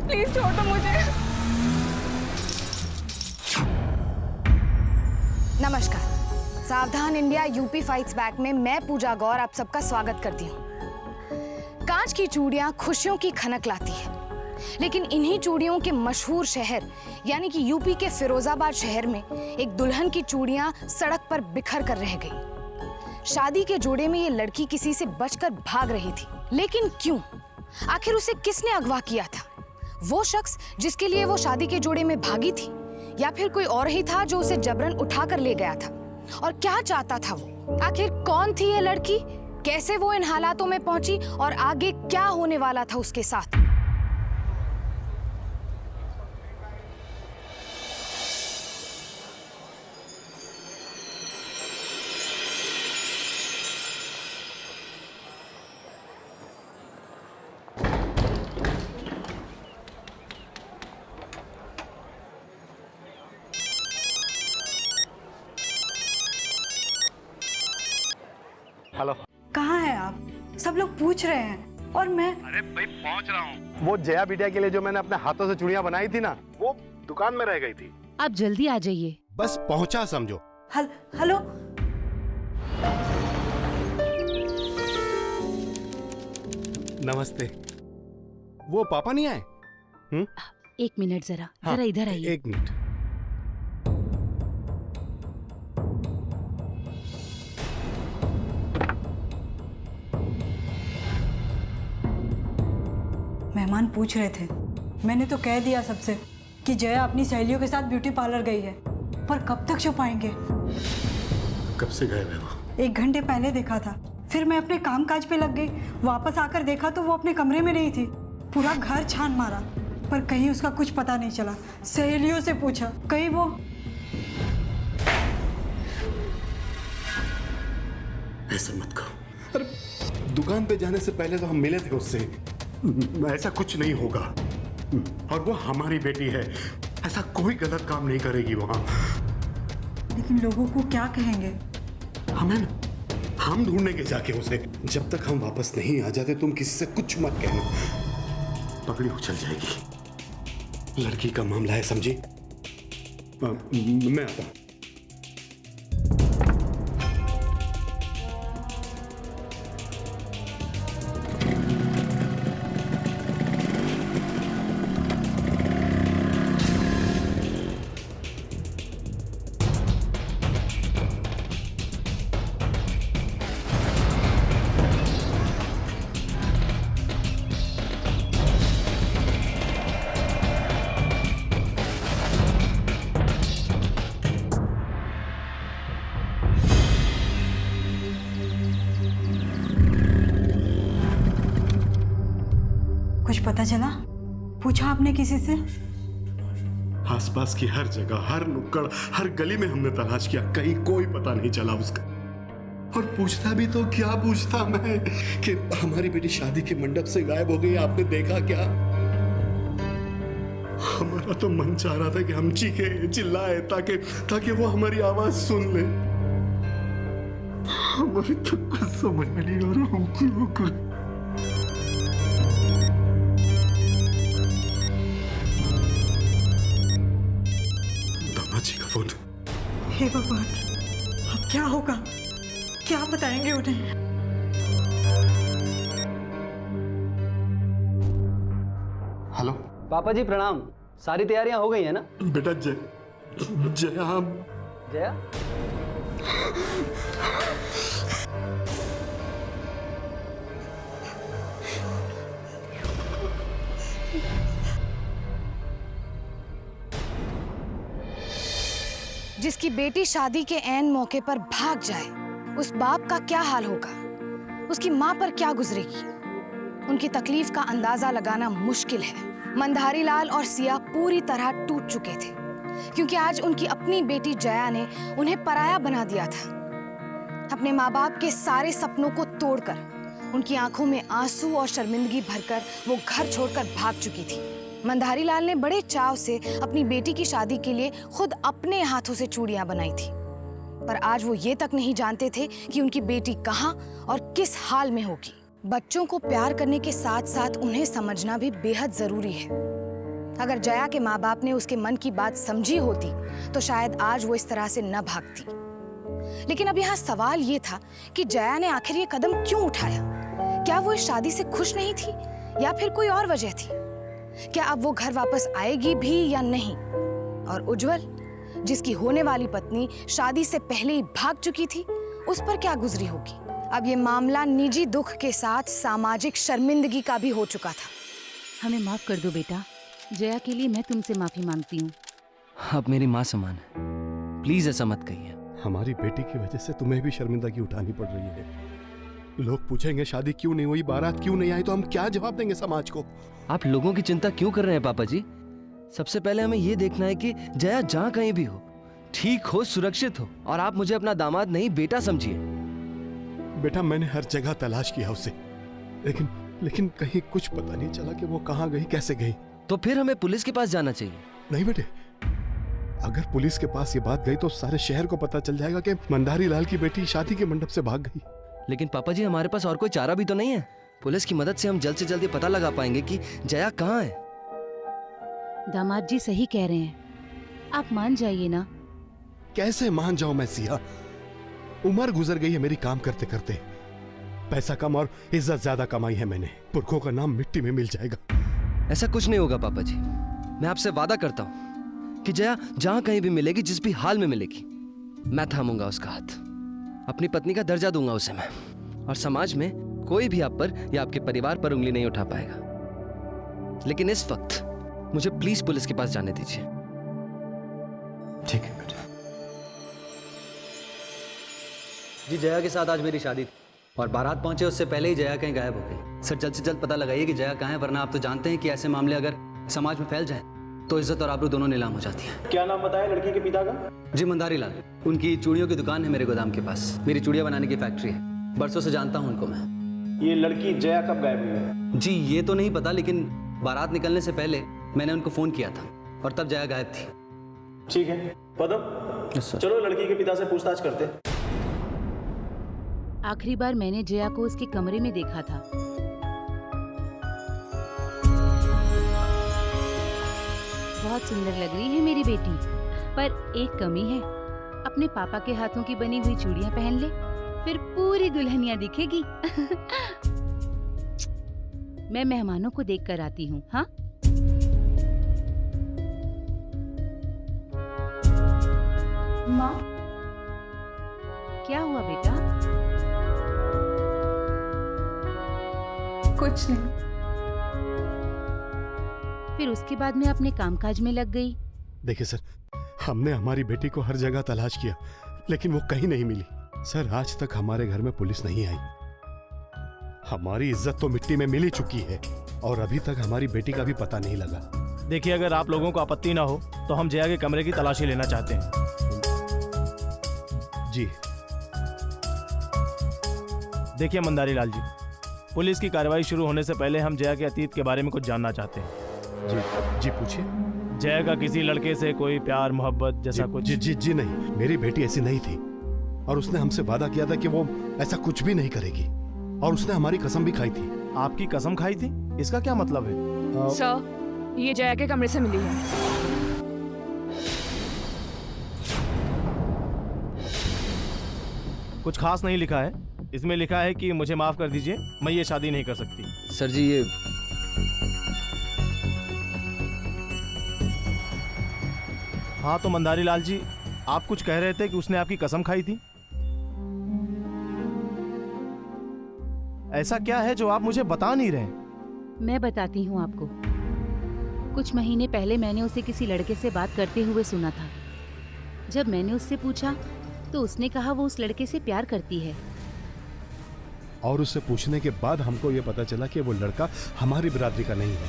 Please छोड़ दो मुझे। नमस्कार, सावधान इंडिया यूपी फाइट्स बैक में मैं पूजा गौर आप सबका स्वागत करती हूँ। कांच की चूड़ियां खुशियों की खनक लाती है, लेकिन इन्हीं चूड़ियों के मशहूर शहर यानी कि यूपी के फिरोजाबाद शहर में एक दुल्हन की चूड़ियां सड़क पर बिखर कर रह गई। शादी के जोड़े में ये लड़की किसी से बचकर भाग रही थी, लेकिन क्यों? आखिर उसे किसने अगवा किया था? वो शख्स जिसके लिए वो शादी के जोड़े में भागी थी, या फिर कोई और ही था जो उसे जबरन उठाकर ले गया था? और क्या चाहता था वो? आखिर कौन थी ये लड़की? कैसे वो इन हालातों में पहुंची और आगे क्या होने वाला था उसके साथ? हेलो, कहाँ हैं आप? सब लोग पूछ रहे हैं और मैं। अरे भाई पहुंच रहा हूँ। वो जया बिटिया के लिए जो मैंने अपने हाथों से चूड़ियां बनाई थी ना, वो दुकान में रह गई थी। आप जल्दी आ जाइए। बस पहुंचा समझो। हेलो, नमस्ते। वो पापा नहीं आए? एक मिनट जरा हाँ, जरा इधर आइए। एक मिनट। मेहमान पूछ रहे थे, मैंने तो कह दिया सबसे कि जया अपनी सहेलियों के साथ ब्यूटी पार्लर गई है, पर कब तक छुपाएंगे? कब से गए वो? 1 घंटे पहले देखा था, फिर मैं अपने कामकाज पे लग गई। वापस आकर देखा तो वो अपने कमरे में नहीं थी। पूरा घर छान मारा, पर कहीं उसका कुछ पता नहीं चला। सहेलियों से पूछा, कहीं वो। ऐसा मत कहो। अरे दुकान पे जाने से पहले तो हम मिले थे उससे। ऐसा कुछ नहीं होगा, और वो हमारी बेटी है। ऐसा कोई गलत काम नहीं करेगी वहां। लेकिन लोगों को क्या कहेंगे? हम ढूंढेंगे जाके उसे। जब तक हम वापस नहीं आ जाते तुम किसी से कुछ मत कहना, पगड़ी उछल जाएगी। लड़की का मामला है, समझी? मैं आता हूं। कुछ पता चला? पूछा आपने किसी से? आसपास की हर जगह, हर नुक्कड़, हर गली में हमने तलाश किया, कहीं कोई पता नहीं चला उसका। और पूछता भी तो क्या पूछता मैं कि हमारी बेटी शादी के मंडप से गायब हो गई, आपने देखा क्या? हमारा तो मन चाह रहा था कि हम चीखे चिल्लाए ताकि वो हमारी आवाज सुन ले। हमारी तो कुछ समझ में नहीं आ रहा। हम क्या करें? फोन। हे भगवान, अब क्या होगा? क्या बताएंगे उन्हें? हेलो पापा जी प्रणाम। सारी तैयारियां हो गई है ना? बेटा जया जया जिसकी बेटी शादी के ऐन मौके पर भाग जाए, उस बाप का क्या हाल होगा? उसकी मां पर क्या गुजरेगी? उनकी तकलीफ का अंदाजा लगाना मुश्किल है। मंधारी लाल और सिया पूरी तरह टूट चुके थे, क्योंकि आज उनकी अपनी बेटी जया ने उन्हें पराया बना दिया था। अपने माँ बाप के सारे सपनों को तोड़कर, उनकी आंखों में आंसू और शर्मिंदगी भरकर वो घर छोड़कर भाग चुकी थी। मंधारी लाल ने बड़े चाव से अपनी बेटी की शादी के लिए खुद अपने हाथों से चूड़ियां बनाई थी, पर आज वो ये तक नहीं जानते थे कि उनकी बेटी कहाँ और किस हाल में होगी। बच्चों को प्यार करने के साथ साथ उन्हें समझना भी बेहद जरूरी है। अगर जया के माँ बाप ने उसके मन की बात समझी होती तो शायद आज वो इस तरह से न भागती। लेकिन अब यहाँ सवाल ये था कि जया ने आखिर ये कदम क्यों उठाया? क्या वो इस शादी से खुश नहीं थी या फिर कोई और वजह थी? क्या अब वो घर वापस आएगी भी या नहीं? और उज्जवल, जिसकी होने वाली पत्नी शादी से पहले ही भाग चुकी थी, उस पर क्या गुजरी होगी? अब ये मामला निजी दुख के साथ सामाजिक शर्मिंदगी का भी हो चुका था। हमें माफ कर दो बेटा। जया के लिए मैं तुमसे माफी मांगती हूँ। आप मेरी माँ समान है, प्लीज ऐसा मत कहिए। हमारी बेटी की वजह से तुम्हें भी शर्मिंदगी उठानी पड़ रही है। लोग पूछेंगे शादी क्यों नहीं हुई, बारात क्यों नहीं आई, तो हम क्या जवाब देंगे समाज को? आप लोगों की चिंता क्यों कर रहे हैं पापा जी? सबसे पहले हमें ये देखना है कि जया जहाँ कहीं भी हो, ठीक हो, सुरक्षित हो, और आप मुझे अपना दामाद नहीं बेटा समझिए। बेटा, मैंने हर जगह तलाश किया उसे, लेकिन कहीं कुछ पता नहीं चला कि वो कहाँ गई, कैसे गई। तो फिर हमें पुलिस के पास जाना चाहिए। नहीं बेटे, अगर पुलिस के पास ये बात गई तो सारे शहर को पता चल जाएगा कि मंदारी लाल की बेटी शादी के मंडप से भाग गई। लेकिन पापा जी, हमारे पास और कोई चारा भी तो नहीं है। पुलिस की मदद से हम जल्द से जल्द ये पता लगा पाएंगे कि जया कहाँ है। दामाद जी सही कह रहे हैं, आप मान जाइए ना। कैसे मान जाऊं मैं सिया? उम्र गुजर गई है मेरी काम करते करते। पैसा कम और इज्जत ज्यादा कमाई है मैंने। पुरखों का नाम मिट्टी में मिल जाएगा। ऐसा कुछ नहीं होगा पापा जी, मैं आपसे वादा करता हूँ कि जया जहाँ कहीं भी मिलेगी, जिस भी हाल में मिलेगी, मैं थामूंगा उसका हाथ। अपनी पत्नी का दर्जा दूंगा उसे मैं, और समाज में कोई भी आप पर या आपके परिवार पर उंगली नहीं उठा पाएगा। लेकिन इस वक्त मुझे प्लीज पुलिस के पास जाने दीजिए। ठीक है बेटा। जी, जया के साथ आज मेरी शादी थी और बारात पहुंचे उससे पहले ही जया कहीं गायब हो गई। सर, जल्द से जल्द पता लगाइए कि जया कहाँ है, वरना आप तो जानते हैं कि ऐसे मामले अगर समाज में फैल जाए तो इज्जत और आबरू दोनों नीलाम हो जाती है। क्या नाम बताया लड़की के पिता का? जी, मंदारी लाल। उनकी चूड़ियों की दुकान है मेरे गोदाम के पास। मेरी चूड़ियाँ बनाने की फैक्ट्री है। बरसों से जानता हूँ उनको मैं। ये लड़की जया कब गायब हुई है? जी, ये तो नहीं पता, लेकिन बारात निकलने से पहले मैंने उनको फोन किया था और तब जया गायब थी। ठीक है पदम, चलो लड़की के पिता से पूछताछ करते हैं। आखिरी बार मैंने जया को उसके कमरे में देखा था। बहुत सुंदर लग रही है मेरी बेटी, पर एक कमी है। अपने पापा के हाथों की बनी हुई चूड़ियां पहन ले, फिर पूरी दुल्हनिया दिखेगी। मैं मेहमानों को देख कर आती हूँ। हाँ, माँ, क्या हुआ बेटा? कुछ नहीं। फिर उसके बाद मैं अपने कामकाज में लग गई। देखिए सर, हमने हमारी बेटी को हर जगह तलाश किया, लेकिन वो कहीं नहीं मिली। सर, आज तक हमारे घर में पुलिस नहीं आई। हमारी इज्जत तो मिट्टी में मिल ही चुकी है और अभी तक हमारी बेटी का भी पता नहीं लगा। देखिए, अगर आप लोगों को आपत्ति ना हो तो हम जया के कमरे की तलाशी लेना चाहते हैं। जी। देखिए मंदारी लाल जी, पुलिस की कार्रवाई शुरू होने से पहले हम जया के अतीत के बारे में कुछ जानना चाहते हैं। जी पूछिए। जया का किसी लड़के से कोई प्यार मोहब्बत जैसा कुछ? जी नहीं, मेरी बेटी ऐसी नहीं थी और उसने हमसे वादा किया था कि वो ऐसा कुछ भी नहीं करेगी, और उसने हमारी कसम भी खाई थी। आपकी कसम खाई थी? इसका क्या मतलब है? सर, ये जया के कमरे से मिली है। कुछ खास नहीं लिखा है। इसमें लिखा है कि मुझे माफ कर दीजिए, मैं ये शादी नहीं कर सकती। सर जी, ये हाँ तो मंदारी लाल जी, आप कुछ कह रहे थे कि उसने आपकी कसम खाई थी। ऐसा क्या है जो आप मुझे बता नहीं रहे? मैं बताती हूँ आपको। कुछ महीने पहले मैंने उसे किसी लड़के से बात करते हुए सुना था। जब मैंने उससे पूछा तो उसने कहा वो उस लड़के से प्यार करती है। और उससे पूछने के बाद हमको यह पता चला कि वो लड़का हमारी बिरादरी का नहीं है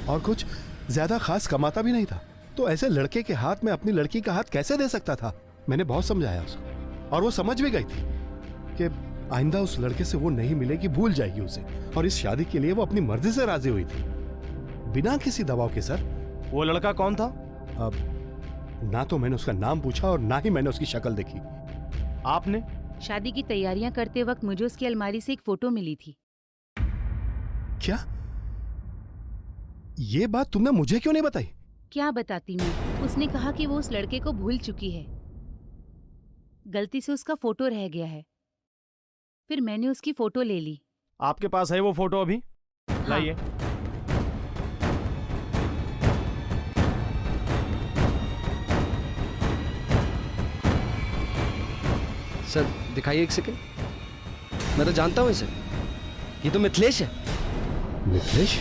और कुछ ज्यादा खास कमाता भी नहीं था। तो ऐसे लड़के के हाथ में अपनी लड़की का हाथ कैसे दे सकता था? मैंने बहुत समझाया उसको और वो समझ भी गई थी कि आइंदा उस लड़के से वो नहीं मिलेगी, भूल जाएगी उसे, और इस शादी के लिए वो अपनी मर्जी से राजी हुई थी, बिना किसी दबाव के। सर, वो लड़का कौन था? अब ना तो मैंने उसका नाम पूछा और ना ही मैंने उसकी शक्ल देखी। आपने? शादी की तैयारियां करते वक्त मुझे उसकी अलमारी से एक फोटो मिली थी। क्या? ये बात तुमने मुझे क्यों नहीं बताई? क्या बताती मैं? उसने कहा कि वो उस लड़के को भूल चुकी है, गलती से उसका फोटो रह गया है। फिर मैंने उसकी फोटो ले ली। आपके पास है वो फोटो अभी? लाइए। सर दिखाइए एक सेकंड। मैं तो जानता हूं इसे, ये तो मिथिलेश है। मिथिलेश?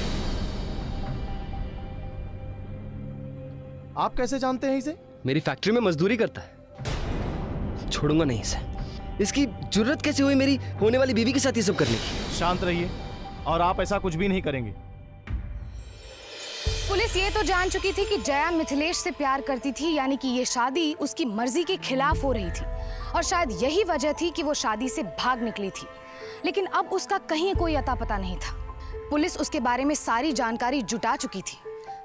आप कैसे जानते हैं इसे? मेरी फैक्ट्री में मजदूरी करता है। छोड़ूंगा नहीं इसे। इसकी जरूरत कैसे हुई मेरी होने वाली बीवी के साथ ये सब करने की? शांत रहिए, और आप ऐसा कुछ भी नहीं करेंगे। पुलिस ये तो जान चुकी थी कि जया मिथिलेश से प्यार करती थी, यानी कि ये शादी उसकी मर्जी के खिलाफ हो रही थी, और शायद यही वजह थी कि वो शादी से भाग निकली थी। लेकिन अब उसका कहीं कोई अता पता नहीं था। पुलिस उसके बारे में सारी जानकारी जुटा चुकी थी,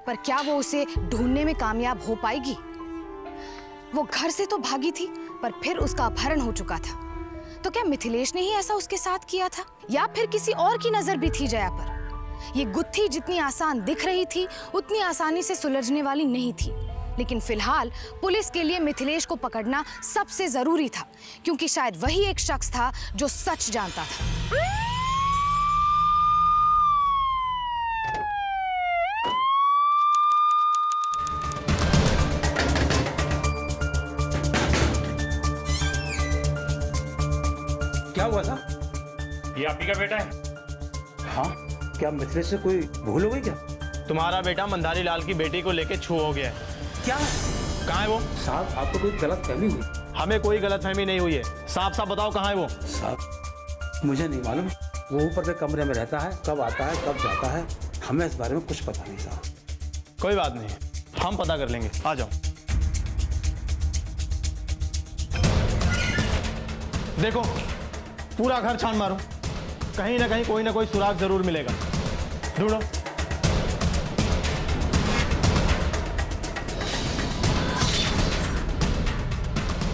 पर क्या वो उसे ढूंढने में कामयाब हो पाएगी? वो घर से तो भागी थी, पर फिर उसका अपहरण हो चुका था। तो क्या मिथिलेश ने ही ऐसा उसके साथ किया था, या फिर किसी और की नजर भी थी जया पर? ये गुत्थी जितनी आसान दिख रही थी, उतनी आसानी से सुलझने वाली नहीं थी। लेकिन फिलहाल पुलिस के लिए मिथिलेश को पकड़ना सबसे जरूरी था, क्योंकि शायद वही एक शख्स था जो सच जानता था। क्या हुआ था? ये आप ही का बेटा है? हाँ, क्या मिथिलेश से कोई भूल हो गई क्या? तुम्हारा बेटा मंदारी लाल की बेटी को लेके छू हो गया है। क्या? कहाँ है वो? साहब, आपको कोई गलत फहमी हुई? हमें कोई गलतफहमी नहीं हुई है। साफ साफ बताओ कहाँ है वो? साहब, मुझे नहीं मालूम। वो ऊपर के कमरे में रहता है, कब आता है कब जाता है, हमें इस बारे में कुछ पता नहीं साहब। कोई बात नहीं, हम पता कर लेंगे। आ जाओ। देखो, पूरा घर छान मारो, कहीं ना कहीं कोई ना कोई सुराग जरूर मिलेगा। ढूंढो।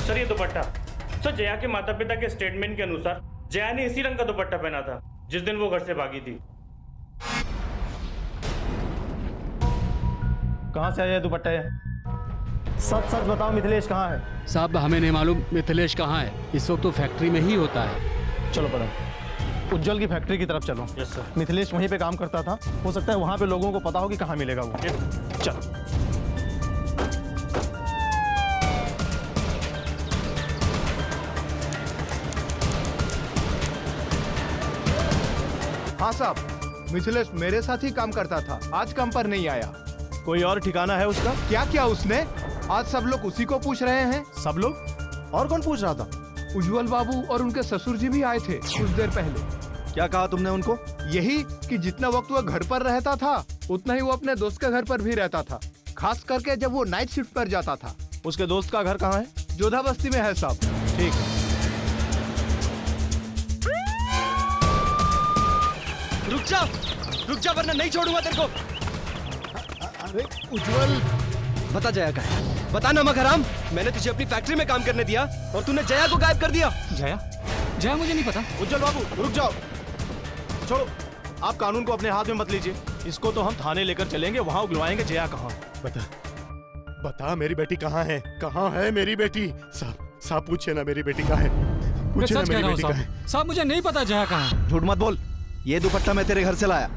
सर, ये दुपट्टा सर जया के माता पिता के स्टेटमेंट के अनुसार जया ने इसी रंग का दुपट्टा पहना था जिस दिन वो घर से भागी थी। कहाँ से आया ये दुपट्टा? है सच सच बताओ, मिथिलेश कहाँ है? साहब, हमें नहीं मालूम मिथिलेश कहाँ है। इस वक्त तो फैक्ट्री में ही होता है। चलो पढ़ो, उज्जवल की फैक्ट्री की तरफ चलो। Yes sir. मिथिलेश वहीं पे काम करता था, हो सकता है वहां पे लोगों को पता हो कि कहाँ मिलेगा वो। चलो। हाँ साहब, मिथिलेश मेरे साथ ही काम करता था, आज काम पर नहीं आया। कोई और ठिकाना है उसका? क्या किया उसने? आज सब लोग उसी को पूछ रहे हैं। सब लोग? और कौन पूछ रहा था? उज्जवल बाबू और उनके ससुर जी भी आए थे कुछ देर पहले। क्या कहा तुमने उनको? यही कि जितना वक्त वो घर पर रहता था, उतना ही वो अपने दोस्त के घर पर भी रहता था, खास करके जब वो नाइट शिफ्ट पर जाता था। उसके दोस्त का घर कहाँ है? जोधा बस्ती में है साहब। ठीक है। रुक जा वरना नहीं छोड़ूंगा तेरे को। अरे उज्जवल, बता जया का है, बता नमक हराम। मैंने तुझे अपनी फैक्ट्री में काम करने दिया और तूने जया को गायब कर दिया। जया मुझे नहीं पता। उज्जवल बाबू रुक जाओ, छोड़ो। आप कानून को अपने हाथ में मत लीजिए। इसको तो हम थाने लेकर चलेंगे, वहां उगलवाएंगे जया कहाँ। बता मेरी बेटी कहाँ है? कहाँ है मेरी बेटी? साहब पूछे ना मेरी बेटी कहाँ है? मैं सच कह रहा हूँ साहब। साहब मुझे नहीं पता जया कहाँ है। झूठ मत बोल, ये दुपट्टा मैं तेरे घर से लाया।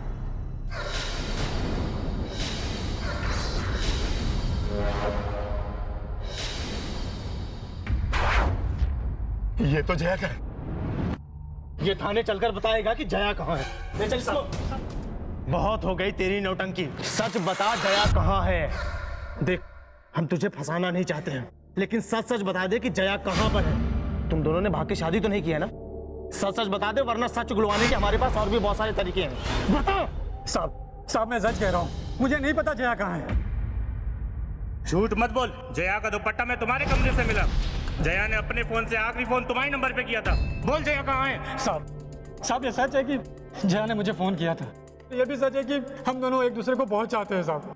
ये तो जया का है। ये थाने चलकर बताएगा कि जया कहाँ है। ले चल इसको। बहुत हो गई तेरी नौटंकी, सच बता जया कहाँ है। देख, हम तुझे फंसाना नहीं चाहते हैं, लेकिन सच सच बता दे कि जया कहाँ पर है। तुम दोनों ने भाग के शादी तो नहीं की है ना? सच सच बता दे, वरना सच उगलवाने के हमारे पास और भी बहुत सारे तरीके हैं। बता। साहब मैं सच कह रहा हूँ, मुझे नहीं पता जया कहाँ है। झूठ मत बोल। जया का दुपट्टा मैं तुम्हारे कमरे से मिला। जया ने अपने फोन से आखिरी फोन तुम्हारे नंबर पे किया था। बोल जया कहाँ है? साहब ये सच है कि जया ने मुझे फोन किया था। ये भी सच है कि हम दोनों एक दूसरे को बहुत चाहते हैं साहब।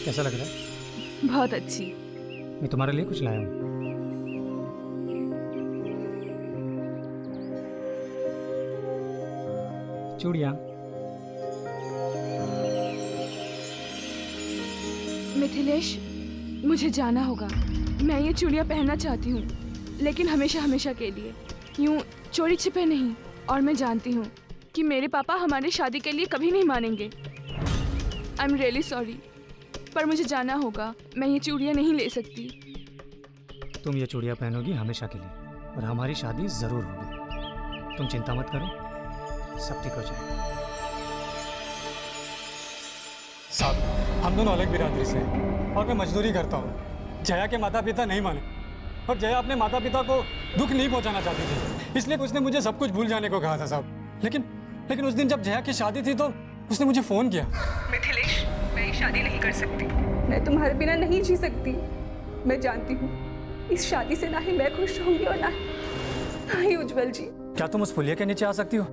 कैसा लग रहा है? बहुत अच्छी। मैं तुम्हारे लिए कुछ लाया हूँ। चूड़ियाँ। मिथिलेश, मुझे जाना होगा। मैं ये चूड़ियाँ पहनना चाहती हूँ, लेकिन हमेशा हमेशा के लिए, यूँ चोरी छिपे नहीं। और मैं जानती हूँ कि मेरे पापा हमारी शादी के लिए कभी नहीं मानेंगे। आई एम रियली सॉरी, पर मुझे जाना होगा। मैं ये चूड़ियाँ नहीं ले सकती। तुम ये चूड़ियाँ पहनोगी हमेशा के लिए, और हमारी शादी ज़रूर होगी। तुम चिंता मत करो, सब ठीक हो जाएगा। साहब, हम दोनों अलग बिरादरी से हैं और मैं मजदूरी करता हूँ। जया के माता पिता नहीं माने और जया अपने माता पिता को दुख नहीं पहुँचाना चाहती थी, इसलिए उसने मुझे सब कुछ भूल जाने को कहा था साहब। लेकिन उस दिन जब जया की शादी थी तो उसने मुझे फ़ोन किया। मिथिलेश, मैं ये शादी नहीं कर सकती। मैं तुम्हारे बिना नहीं जी सकती। मैं जानती हूँ इस शादी से ना ही मैं खुश रहूंगी और ना ही उज्जवल जी। क्या तुम उस पुलिया के नीचे आ सकती हो?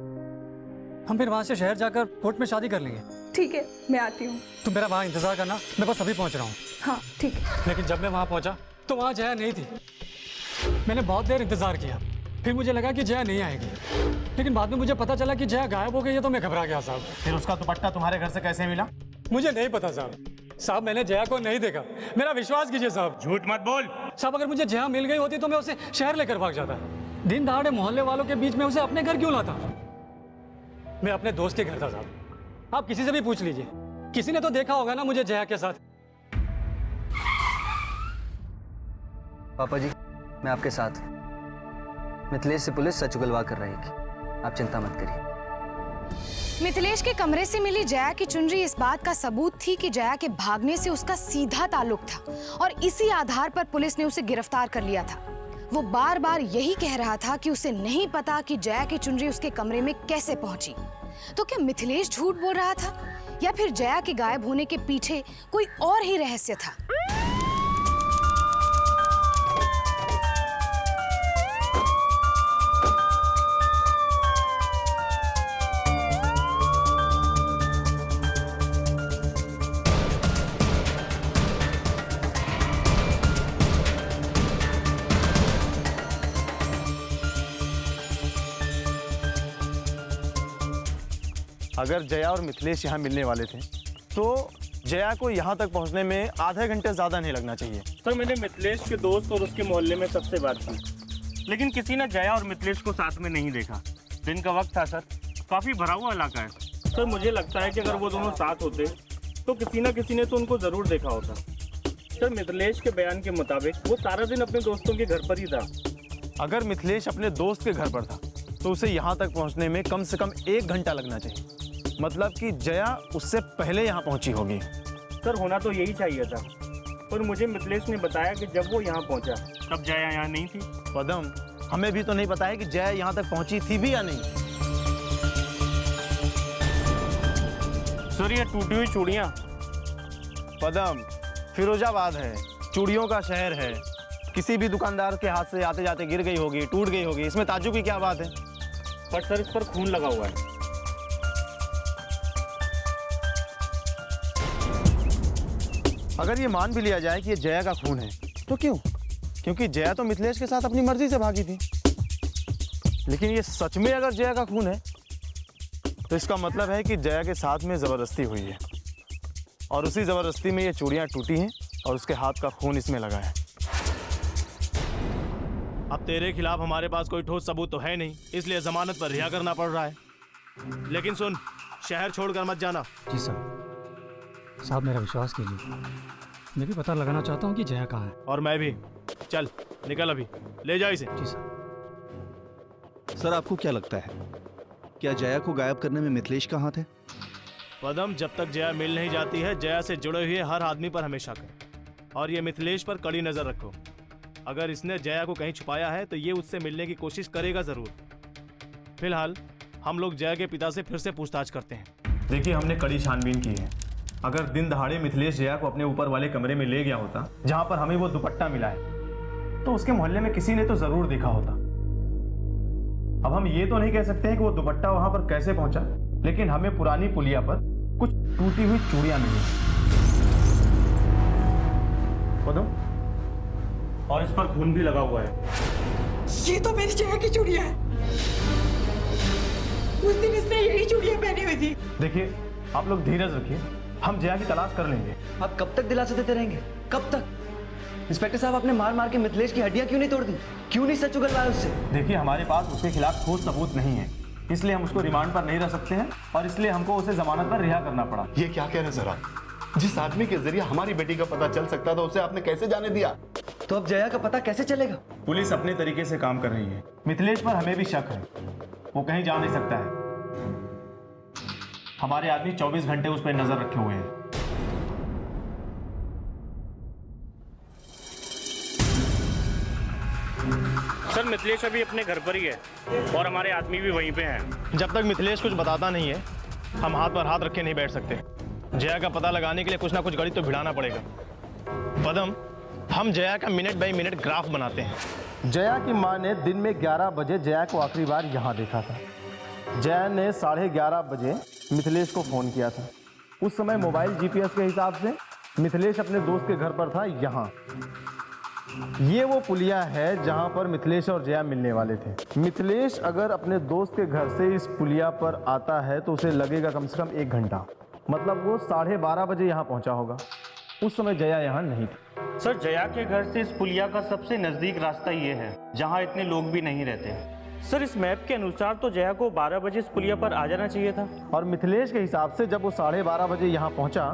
हम फिर वहाँ से शहर जाकर कोर्ट में शादी कर लेंगे। ठीक है, मैं आती हूँ। तुम मेरा वहाँ इंतजार करना, मैं बस अभी पहुँच रहा हूँ। हाँ ठीक है। लेकिन जब मैं वहाँ पहुँचा तो वहाँ जया नहीं थी। मैंने बहुत देर इंतजार किया, फिर मुझे लगा कि जया नहीं आएगी, लेकिन बाद में मुझे पता चला कि जया गायब हो गई है, तो मैं घबरा गया साहब। फिर उसका दुपट्टा तुम्हारे घर से कैसे मिला? मुझे नहीं पता साहब, मैंने जया को नहीं देखा। मेरा विश्वास कीजिए साहब। झूठ मत बोल साहब, अगर मुझे जया मिल गई होती तो मैं उसे शहर लेकर भाग जाता। दिन दहाड़े मोहल्ले वालों के बीच में उसे अपने घर क्यों लाता? मैं अपने दोस्त के घर था साहब। आप किसी से भी पूछ लीजिए, किसी ने तो देखा होगा ना मुझे जया के साथ। पापा जी, मैं आपके साथ हूँ। मिथिलेश से पुलिस सच उगलवा कर रहेगी, आप चिंता मत करिए। मिथिलेश के कमरे से मिली जया की चुनरी इस बात का सबूत थी कि जया के भागने से उसका सीधा ताल्लुक था, और इसी आधार पर पुलिस ने उसे गिरफ्तार कर लिया था। वो बार बार यही कह रहा था कि उसे नहीं पता कि जया की चुनरी उसके कमरे में कैसे पहुंची। तो क्या मिथिलेश झूठ बोल रहा था, या फिर जया के गायब होने के पीछे कोई और ही रहस्य था? अगर जया और मिथिलेश यहाँ मिलने वाले थे तो जया को यहाँ तक पहुँचने में आधे घंटे ज़्यादा नहीं लगना चाहिए। सर, मैंने मिथिलेश के दोस्त और उसके मोहल्ले में सबसे बात की, लेकिन किसी ने जया और मिथिलेश को साथ में नहीं देखा। दिन का वक्त था सर, काफ़ी भरा हुआ इलाका है। सर, मुझे लगता है कि अगर वो दोनों साथ होते तो किसी न किसी ने तो उनको ज़रूर देखा होता। सर, मिथिलेश के बयान के मुताबिक वो सारा दिन अपने दोस्तों के घर पर ही था। अगर मिथिलेश अपने दोस्त के घर पर था तो उसे यहाँ तक पहुँचने में कम से कम 1 घंटा लगना चाहिए। मतलब कि जया उससे पहले यहाँ पहुँची होगी। सर, होना तो यही चाहिए था, पर मुझे मिथिलेश ने बताया कि जब वो यहाँ पहुँचा तब जया यहाँ नहीं थी। पदम, हमें भी तो नहीं पता है कि जया यहाँ तक पहुँची थी भी या नहीं। सर, ये टूटी हुई चूड़ियाँ। पदम, फिरोजाबाद है, चूड़ियों का शहर है। किसी भी दुकानदार के हाथ से आते जाते गिर गई होगी, टूट गई होगी, इसमें ताज्जुब की क्या बात है? पर सर, इस पर खून लगा हुआ है। अगर ये मान भी लिया जाए कि ये जया का खून है तो क्यों? क्योंकि जया तो मिथिलेश के साथ अपनी मर्जी से भागी थी। लेकिन ये सच में अगर जया का खून है तो इसका मतलब है कि जया के साथ में ज़बरदस्ती हुई है, और उसी ज़बरदस्ती में ये चूड़ियाँ टूटी हैं और उसके हाथ का खून इसमें लगा है। अब तेरे खिलाफ हमारे पास कोई ठोस सबूत तो है नहीं, इसलिए जमानत पर रिहा करना पड़ रहा है। लेकिन सुन, शहर छोड़कर मत जाना। जी साहब, मेरा विश्वास कीजिए, मैं भी पता लगाना चाहता हूँ कि जया कहाँ है। और मैं भी। चल निकल, अभी ले जा इसे। जी सर। सर, आपको क्या लगता है, क्या जया को गायब करने में मिथिलेश का हाथ है? पदम, जब तक जया मिल नहीं जाती है, जया से जुड़े हुए हर आदमी पर हमेशा कर, और ये मिथिलेश पर कड़ी नजर रखो। अगर इसने जया को कहीं छुपाया है तो ये उससे मिलने की कोशिश करेगा जरूर। फिलहाल हम लोग जया के पिता से फिर से पूछताछ करते हैं। देखिए, हमने कड़ी छानबीन की है। अगर दिन दहाड़े मिथिलेश जया को अपने ऊपर वाले कमरे में ले गया होता जहां पर हमें वो दुपट्टा मिला है, तो उसके मोहल्ले में किसी ने तो जरूर देखा होता। अब हम ये तो नहीं कह सकते हैं कि वो दुपट्टा वहां पर कैसे पहुंचा, लेकिन हमें पुरानी पुलिया पर कुछ टूटी हुई चूड़ियां मिली, और इस पर खून भी लगा हुआ है। ये तो मेरी जया की चूड़ियां है। उस दिन इसने यही चूड़ियां पहनी हुई थी। देखिए आप लोग धीरज रखिए, हम जया की तलाश कर लेंगे। आप कब तक दिलासे देते रहेंगे? कब तक? इंस्पेक्टर साहब, आपने मार मार के मिथिलेश की हड्डियां क्यों नहीं तोड़ दी? क्यों नहीं सच उगलवाया उससे? देखिए हमारे पास उसके खिलाफ ठोस सबूत नहीं है, इसलिए हम उसको रिमांड पर नहीं रख सकते हैं और इसलिए हमको उसे जमानत पर रिहा करना पड़ा। ये क्या कह रहे हैं सर आप? जिस आदमी के जरिए हमारी बेटी का पता चल सकता था उसे आपने कैसे जाने दिया? तो अब जया का पता कैसे चलेगा? पुलिस अपने तरीके से काम कर रही है। मिथिलेश पर हमें भी शक है, वो कहीं जा नहीं सकता है। हमारे आदमी 24 घंटे उस पर नजर रखे हुए हैं। सर मिथिलेश अभी अपने घर पर ही है और हमारे आदमी भी वहीं पे हैं। जब तक मिथिलेश कुछ बताता नहीं है हम हाथ पर हाथ रखे नहीं बैठ सकते। जया का पता लगाने के लिए कुछ ना कुछ गणित तो भिड़ाना पड़ेगा। पदम, हम जया का मिनट बाई मिनट ग्राफ बनाते हैं। जया की मां ने दिन में 11 बजे जया को आखिरी बार यहाँ देखा था। जया ने 11:30 बजे मिथिलेश को फ़ोन किया था। उस समय मोबाइल GPS के हिसाब से मिथिलेश अपने दोस्त के घर पर था। यहाँ ये वो पुलिया है जहाँ पर मिथिलेश और जया मिलने वाले थे। मिथिलेश अगर अपने दोस्त के घर से इस पुलिया पर आता है तो उसे लगेगा कम से कम 1 घंटा, मतलब वो 12:30 बजे यहाँ पहुँचा होगा। उस समय जया यहाँ नहीं थी। सर जया के घर से इस पुलिया का सबसे नजदीक रास्ता ये है जहाँ इतने लोग भी नहीं रहते। सर इस मैप के अनुसार तो जया को 12 बजे इस पुलिया पर आ जाना चाहिए था। और मिथिलेश के हिसाब से जब वो 12:30 बजे यहाँ पहुँचा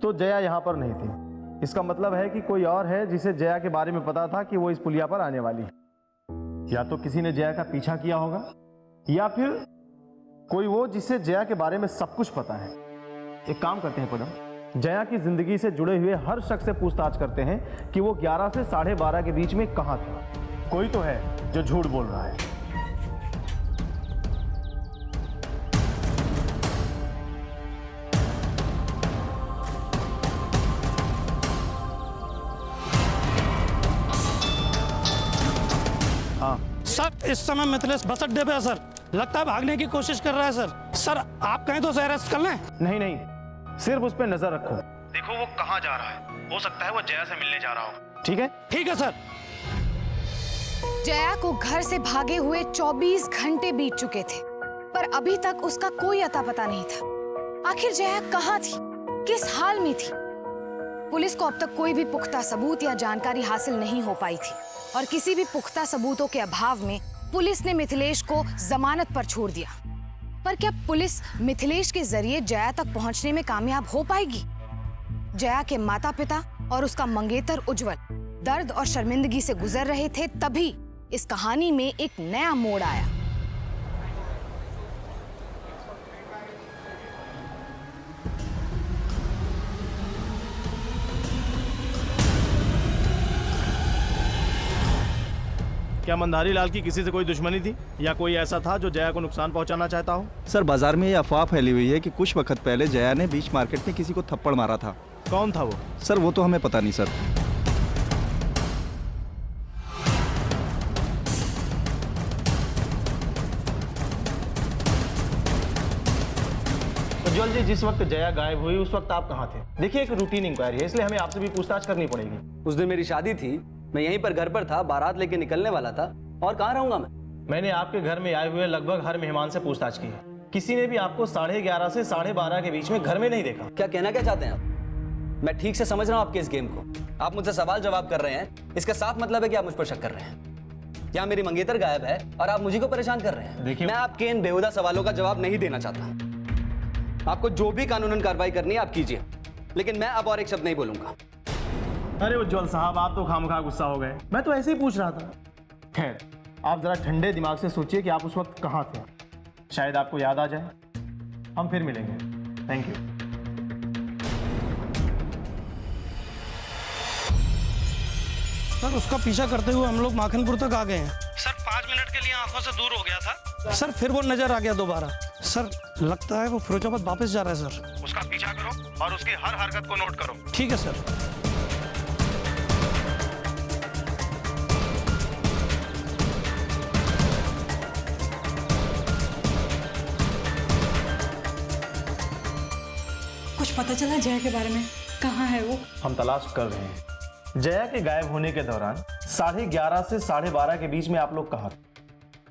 तो जया यहाँ पर नहीं थी। इसका मतलब है कि कोई और है जिसे जया के बारे में पता था कि वो इस पुलिया पर आने वाली है। या तो किसी ने जया का पीछा किया होगा या फिर कोई वो जिसे जया के बारे में सब कुछ पता है। एक काम करते हैं पदम, जया की जिंदगी से जुड़े हुए हर शख्स से पूछताछ करते हैं कि वो 11 से 12:30 के बीच में कहाँ था। कोई तो है जो झूठ बोल रहा है। सर इस समय मिथिलेश बस अड्डे पे है सर, लगता है भागने की कोशिश कर रहा है सर। सर आप कहें तो उसे अरेस्ट कर लें? नहीं नहीं, सिर्फ उस पर नजर रखो। देखो वो कहाँ जा रहा है, हो सकता है वो जया से मिलने जा रहा हो। ठीक है? ठीक है सर। जया को घर से भागे हुए 24 घंटे बीत चुके थे पर अभी तक उसका कोई अता पता नहीं था। आखिर जया कहाँ थी, किस हाल में थी? पुलिस को अब तक कोई भी पुख्ता सबूत या जानकारी हासिल नहीं हो पाई थी और किसी भी पुख्ता सबूतों के अभाव में पुलिस ने मिथिलेश को जमानत पर छोड़ दिया। पर क्या पुलिस मिथिलेश के जरिए जया तक पहुंचने में कामयाब हो पाएगी? जया के माता पिता और उसका मंगेतर उज्जवल दर्द और शर्मिंदगी से गुजर रहे थे, तभी इस कहानी में एक नया मोड़ आया। क्या मंदारी लाल की किसी से कोई दुश्मनी थी या कोई ऐसा था जो जया को नुकसान पहुंचाना चाहता हो? सर बाजार में ये अफवाह फैली हुई है कि कुछ वक्त पहले जया ने बीच मार्केट में किसी को थप्पड़ मारा था। कौन था वो? सर वो तो हमें पता नहीं सर। उज्जवल जी, जिस वक्त जया गायब हुई उस वक्त आप कहाँ थे? देखिए एक रूटीन इंक्वायरी है, इसलिए हमें आपसे भी पूछताछ करनी पड़ेगी। उस दिन मेरी शादी थी, मैं यहीं पर घर पर था, बारात लेके निकलने वाला था, और कहाँ रहूंगा मैं? मैंने आपके घर में आए हुए लगभग हर मेहमान से पूछताछ की है, किसी ने भी आपको 11:30 से 12:30 के बीच में घर में नहीं देखा। क्या कहना क्या चाहते हैं आप? मैं ठीक से समझ रहा हूँ आपके इस गेम को। आप मुझसे सवाल जवाब कर रहे हैं, इसका साफ मतलब है कि आप मुझ पर शक कर रहे हैं। क्या मेरी मंगेतर गायब है और आप मुझे को परेशान कर रहे हैं? देखिए मैं आपके इन बेहुदा सवालों का जवाब नहीं देना चाहता। आपको जो भी कानूनन कार्रवाई करनी है आप कीजिए, लेकिन मैं अब और एक शब्द नहीं बोलूंगा। अरे उज्जवल साहब, आप तो खामखा गुस्सा हो गए, मैं तो ऐसे ही पूछ रहा था। खैर, आप जरा ठंडे दिमाग से सोचिए कि आप उस वक्त कहाँ थे, शायद आपको याद आ जाए। हम फिर मिलेंगे। Thank you. सर उसका पीछा करते हुए हम लोग माखनपुर तक आ गए हैं। सर 5 मिनट के लिए आंखों से दूर हो गया था सर, फिर वो नजर आ गया दोबारा। सर लगता है वो फिरोजाबाद वापस जा रहा है सर। उसका पीछा करो और उसकी हर हरकत को नोट करो। ठीक है सर। कुछ पता चला जया के बारे में? कहाँ है वो? हम तलाश कर रहे हैं। जया के गायब होने के दौरान 11:30 से 12:30 के बीच में आप लोग कहाँ थे?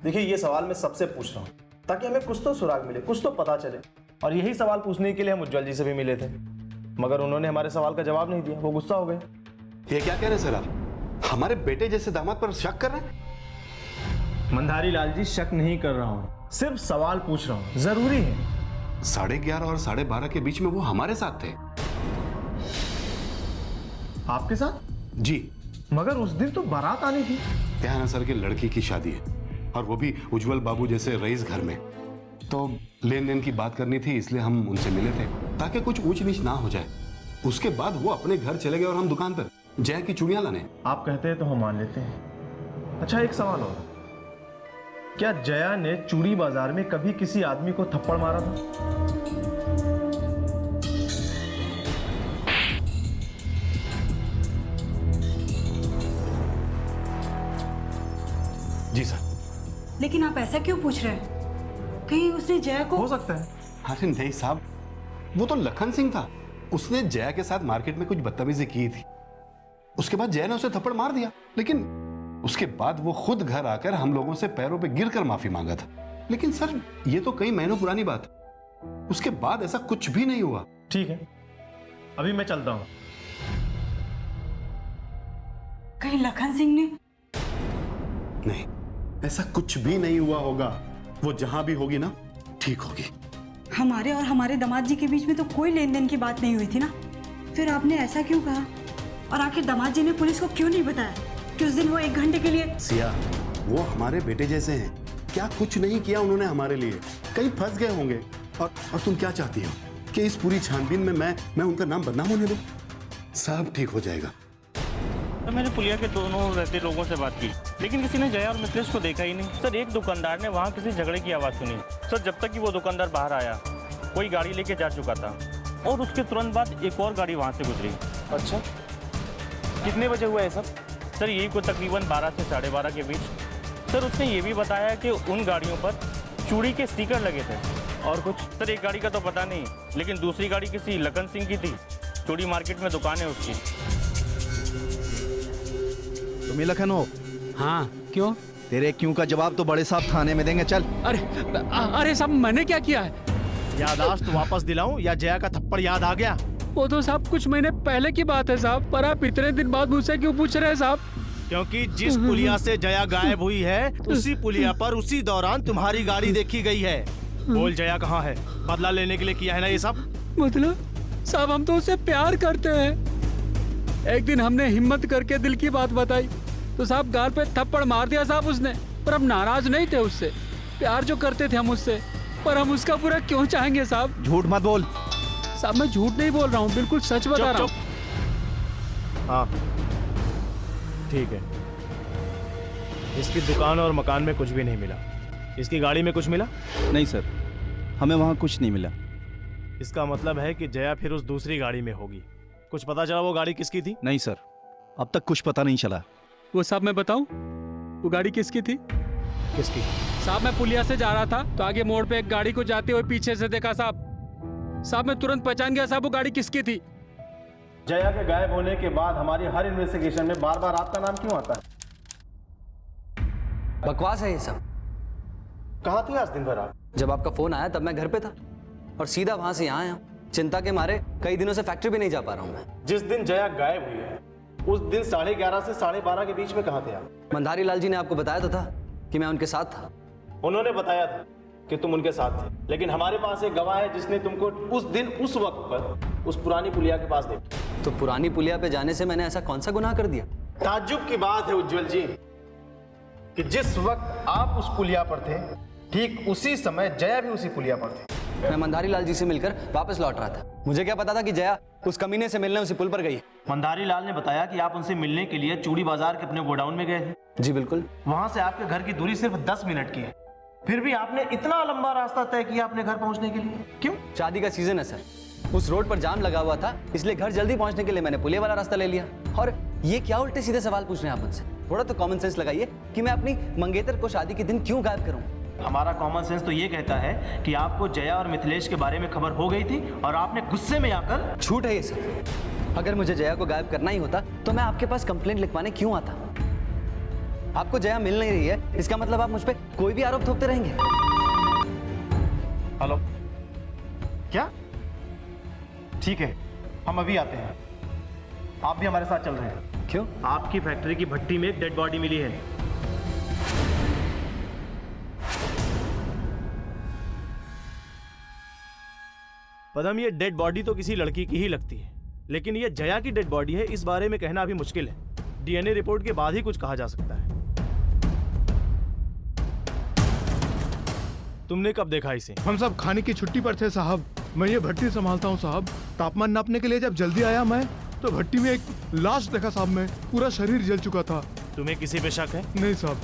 देखिए ये सवाल मैं सबसे पूछ रहा हूँ, ताकि हमें कुछ तो सुराग मिले, कुछ तो पता चले। और यही सवाल पूछने के लिए हम उज्जवल जी से भी मिले थे, मगर उन्होंने हमारे सवाल का जवाब नहीं दिया। वो गुस्सा हो गए। ये क्या कह रहे हैं सर आप? हमारे बेटे जैसे दामाद पर शक कर रहे हैं? मंधारी लाल जी, शक नहीं कर रहा हूँ, सिर्फ सवाल पूछ रहा हूँ। जरूरी है। 11:30 और 12:30 के बीच में वो हमारे साथ थे। आपके साथ? जी। मगर उस दिन तो बारात आनी थी। क्या है ना सर कि लड़की की शादी है, और वो भी उज्जवल बाबू जैसे रईस घर में, तो लेन देन की बात करनी थी, इसलिए हम उनसे मिले थे ताकि कुछ ऊंच नीच ना हो जाए। उसके बाद वो अपने घर चले गए और हम दुकान पर जया की चूड़ियां लाने। आप कहते हैं तो हम मान लेते हैं। अच्छा, एक सवाल और, क्या जया ने चूड़ी बाजार में कभी किसी आदमी को थप्पड़ मारा था? जी सर। लेकिन आप ऐसा क्यों पूछ रहे हैं? कहीं उसने जया को... हो सकता है। अरे नहीं साहब, वो तो लखन सिंह था। उसने जया के साथ मार्केट में कुछ बदतमीजी की थी, उसके बाद जया ने उसे थप्पड़ मार दिया। लेकिन उसके बाद वो खुद घर आकर हम लोगों से पैरों पे गिरकर माफी मांगा था। लेकिन सर, ये तो कई महीनों पुरानी बात है, उसके बाद ऐसा कुछ भी नहीं हुआ। ठीक है, अभी मैं चलता हूं। कहीं लखन सिंह ने... नहीं, ऐसा कुछ भी नहीं हुआ होगा। वो जहां भी होगी ना, ठीक होगी। हमारे और हमारे दामाद जी के बीच में तो कोई लेन देन की बात नहीं हुई थी ना, फिर आपने ऐसा क्यों कहा? और आखिर दामाद जी ने पुलिस को क्यों नहीं बताया कि उस दिन वो 1 घंटे के लिए... सिया, वो हमारे बेटे जैसे हैं, क्या कुछ नहीं किया उन्होंने हमारे लिए? कहीं फंस गए होंगे। और तुम क्या चाहती हो कि इस पूरी छानबीन में मैं उनका नाम बदनाम होने दूं? सब ठीक हो जाएगा। तो मैंने पुलिया के दोनों रहते लोगों से बात की, लेकिन किसी ने जया और मिथिलेश को देखा ही नहीं। सर, एक दुकानदार ने वहाँ किसी झगड़े की आवाज़ सुनी। सर, जब तक कि वो दुकानदार बाहर आया, कोई गाड़ी लेके जा चुका था, और उसके तुरंत बाद एक और गाड़ी वहाँ से गुजरी। अच्छा, कितने बजे हुआ है सब? सर, यही को तकरीबन 12 से 12:30 के बीच। सर, उसने ये भी बताया कि उन गाड़ियों पर चूड़ी के स्टिकर लगे थे। और कुछ? सर, एक गाड़ी का तो पता नहीं, लेकिन दूसरी गाड़ी किसी लखन सिंह की थी। चूड़ी मार्केट में दुकान है उसकी। तुम ही लखन हो? हाँ, क्यों? तेरे क्यों का जवाब तो बड़े साहब थाने में देंगे। चल। अरे साहब, मैंने क्या किया है? याददाश्त वापस दिलाऊं या जया का थप्पड़ याद आ गया? वो तो साहब कुछ महीने पहले की बात है साहब, पर आप इतने दिन बाद मुझसे क्यों पूछ रहे हैं साहब? क्योंकि जिस पुलिया से जया गायब हुई है, उसी पुलिया पर उसी दौरान तुम्हारी गाड़ी देखी गई है। बोल, जया कहाँ है? बदला लेने के लिए किया है ना ये सब? मतलब साहब, हम तो उससे प्यार करते हैं। एक दिन हमने हिम्मत करके दिल की बात बताई तो साहब गाल पे थप्पड़ मार दिया साहब उसने। पर हम नाराज नहीं थे उससे, प्यार जो करते थे हम उससे, पर हम उसका पूरा क्यों चाहेंगे साहब? झूठ मत बोल। साहब, मैं झूठ नहीं बोल रहा हूँ, बिल्कुल सच बता रहा हूँ। हाँ, ठीक है। इसकी दुकान और मकान में कुछ भी नहीं मिला। इसकी गाड़ी में कुछ मिला? नहीं सर, हमें वहाँ कुछ नहीं मिला। इसका मतलब है कि जया फिर उस दूसरी गाड़ी में होगी। कुछ पता चला वो गाड़ी किसकी थी? नहीं सर, अब तक कुछ पता नहीं चला। वो साहब मैं बताऊं, वो गाड़ी किसकी थी? किसकी? साहब, मैं पुलिया से जा रहा था तो आगे मोड़ पे एक गाड़ी को जाते हुए पीछे से देखा साहब। साहब, मैं तुरंत पहचान गया साहब वो गाड़ी किसकी थी। जया के गायब होने के बाद हमारी हर इन्वेस्टिगेशन में बार बार आपका नाम क्यों आता है? बकवास है ये सब। कहाँ थे आज दिन भर आप? जब आपका फोन आया तब मैं घर पे था, और सीधा वहां से यहाँ आया। चिंता के मारे कई दिनों से फैक्ट्री भी नहीं जा पा रहा हूँ मैं। जिस दिन जया गायब हुई है, उस दिन 11:30 से 12:30 के बीच में कहाँ थे आप? मंधारी लाल जी ने आपको बताया तो था कि मैं उनके साथ था। उन्होंने बताया था कि तुम उनके साथ थे, लेकिन हमारे पास एक गवाह है जिसने तुमको उस दिन उस वक्त पर उस पुरानी पुलिया के पास देखा। तो पुरानी पुलिया पे जाने से मैंने ऐसा कौन सा गुनाह कर दिया? ताज्जुब की बात है उज्जवल जी कि जिस वक्त आप उस पुलिया पर थे, ठीक उसी समय जया भी उसी पुलिया पर थी। मैं मंधारी लाल जी से मिलकर वापस लौट रहा था। मुझे क्या पता था कि जया उस कमीने से मिलने उसी पुल पर गई। मंधारी लाल ने बताया कि आप उनसे मिलने के लिए चूड़ी बाजार के अपने गोडाउन में गए थे। जी बिल्कुल। वहां से आपके घर की दूरी सिर्फ 10 मिनट की है, फिर भी आपने इतना लंबा रास्ता तय किया अपने घर पहुंचने के लिए, क्यों? शादी का सीजन है सर, उस रोड पर जाम लगा हुआ था, इसलिए घर जल्दी पहुंचने के लिए मैंने पुलिया वाला रास्ता ले लिया। और ये क्या उल्टे सीधे सवाल पूछ रहे हैं आप मुझसे? थोड़ा तो कॉमन सेंस लगाइए कि मैं अपनी मंगेतर को शादी के दिन क्यों गायब करूं? हमारा कॉमन सेंस तो ये कहता है कि आपको जया और मिथिलेश के बारे में खबर हो गई थी और आपने गुस्से में आकर... झूठ है ये सर। अगर मुझे जया को गायब करना ही होता तो मैं आपके पास कंप्लेंट लिखवाने क्यों आता? आपको जया मिल नहीं रही है, इसका मतलब आप मुझ पे कोई भी आरोप थोपते रहेंगे। हेलो, क्या? ठीक है, हम अभी आते हैं। आप भी हमारे साथ चल रहे हैं। क्यों? आपकी फैक्ट्री की भट्टी में एक डेड बॉडी मिली है। पदम, ये डेड बॉडी तो किसी लड़की की ही लगती है, लेकिन ये जया की डेड बॉडी है, इस बारे में कहना अभी मुश्किल है। डीएनए रिपोर्ट के बाद ही कुछ कहा जा सकता है। तुमने कब देखा इसे? हम सब खाने की छुट्टी पर थे साहब। मैं ये भट्टी संभालता हूँ साहब। तापमान नापने के लिए जब जल्दी आया मैं, तो भट्टी में एक लाश देखा साहब। मैं पूरा शरीर जल चुका था। तुम्हें किसी पे शक है? नहीं साहब।